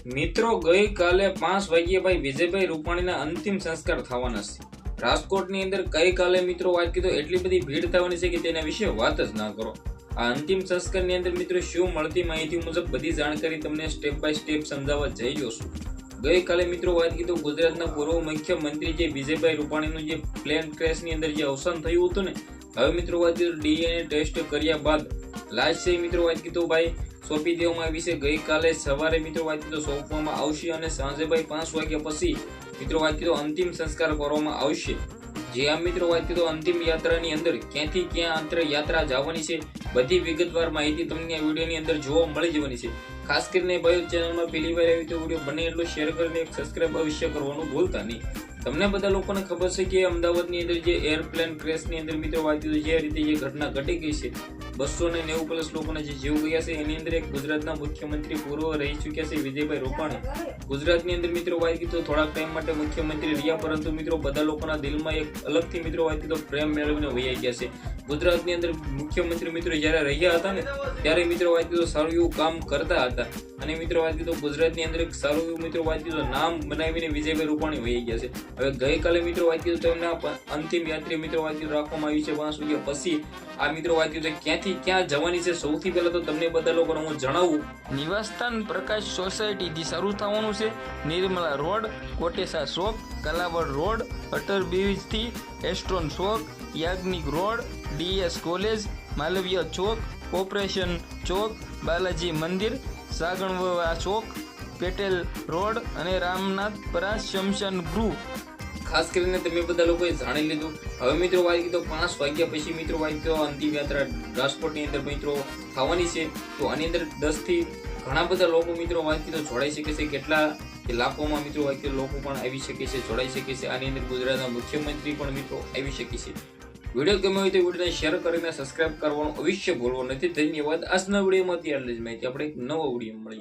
મિત્રો, ગઈકાલે 5 વાગ્યે ભાઈ વિજયભાઈ રૂપાણીના અંતિમ સંસ્કાર થવાના છે. રાજકોટની અંદર ગઈકાલે મિત્રો વાત કીધો એટલી બધી ભીડ થવાની છે કે તેના વિશે વાત જ ના કરો. આ અંતિમ સંસ્કારની અંદર મિત્રો શું મળતી માહિતી મુજબ બધી જાણકારી તમને સ્ટેપ બાય સ્ટેપ સમજાવવા જઈ જોશું. ગઈકાલે મિત્રો વાત કીધું ગુજરાતના પૂર્વ મુખ્યમંત્રી જે વિજયભાઈ રૂપાણીનું જે પ્લેન ક્રેશની અંદર જે અવસાન થયું હતું ને, હવે મિત્રો વાત કીધું ડીએનએ ટેસ્ટ કર્યા બાદ લાસ્ટ છે મિત્રો વાત કીધું ભાઈ સોંપી દેવામાં આવી છે. ગઈકાલે સવારે મિત્રો વાત કીધું સોંપવામાં આવશે અને સાંજે ભાઈ 5 વાગ્યા પછી મિત્રો વાત કીધું અંતિમ સંસ્કાર કરવામાં આવશે. જે આ મિત્રો વાત કીધું અંતિમ યાત્રાની અંદર ક્યાંથી ક્યાં અંતર યાત્રા જવાની છે બધી વિગતવાર માહિતી તમને આ વિડીયોની અંદર જોવા મળી જવાની છે. ખાસ કરીને ભાઈ ચેનલમાં પહેલી વાર આવી તો વિડીયો બને એટલો શેર કરીને સબસ્ક્રાઇબ અવશ્ય કરવાનું ભૂલતા નહીં. તમને બધા લોકોને ખબર છે કે અમદાવાદની અંદર જે એરપ્લેન ક્રેશની અંદર મિત્રો વાત કીધું જે રીતે જે ઘટના ઘટી ગઈ છે, 290 પ્લસ લોકોના જે જીવ ગયા છે એની અંદર એક ગુજરાતના મુખ્યમંત્રી પૂર્વ રહી ચૂક્યા છે વિજયભાઈ રૂપાણી. ગુજરાતની અંદર મિત્રો વાત કીધું થોડાક ટાઈમ માટે મુખ્યમંત્રી રહ્યા, પરંતુ મિત્રો બધા લોકોના દિલમાં એક અલગથી મિત્રો વાત કીધું પ્રેમ મેળવીને વહી ગયા છે. ગુજરાતની અંદર મુખ્યમંત્રી મિત્રો જ્યારે રહ્યા હતા ને ત્યારે મિત્રો વાત કીધું સારું એવું કામ કરતા હતા અને મિત્રો વાત કીધું ગુજરાતની અંદર એક સારું એવું મિત્રો વાત કીધું નામ બનાવીને વિજયભાઈ રૂપાણી વહી ગયા છે. હવે ગઈકાલે મિત્રો વાત કીધું તેમના અંતિમ યાત્રી મિત્રો વાત કીધું રાખવામાં આવી છે 5 વાગ્યા પછી. આ મિત્રો વાત કીધું ક્યાંથી ક્યાં જવાની છે સૌથી પહેલા તો તમને બધા લોકોને હું જણાવું. નિવાસસ્થાન પ્રકાશ સોસાયટીથી શરૂ થવાનું છે. નિર્મલા રોડ, કોટેસા ચોક, કલાવડ રોડ, અટલ બ્રિજથી એસ્ટ્રોન ચોક, યાજ્ઞિક રોડ, ડીએસ કોલેજ, માલવીય ચોક, કોર્પોરેશન ચોક, બાલાજી મંદિર, સાગણવા ચોક, પેટેલ રોડ અને રામનાથપરા શમશાન ગૃહ. ખાસ કરીને તમે બધા લોકોએ જાણી લીધું. હવે મિત્રો વાત કીધું 5 વાગ્યા પછી મિત્રો વાત કીધું અંતિમ યાત્રા રાજકોટની અંદર મિત્રો થવાની છે. તો આની અંદર 10 થી ઘણા બધા લોકો મિત્રો વાત કીધું જોડાઈ શકે છે. કેટલા કે લાખોમાં મિત્રો વાત કીધું લોકો પણ આવી શકે છે, જોડાઈ શકે છે. આની અંદર ગુજરાતના મુખ્યમંત્રી પણ મિત્રો આવી શકે છે. વિડીયો ગમે હોય તો વિડીયોને શેર કરીને સબસ્ક્રાઇબ કરવાનું અવશ્ય ભૂલવો નથી. ધન્યવાદ. આજના વિડીયોમાં આટલી જ માહિતી. આપણે એક નવો વિડીયો મળીએ.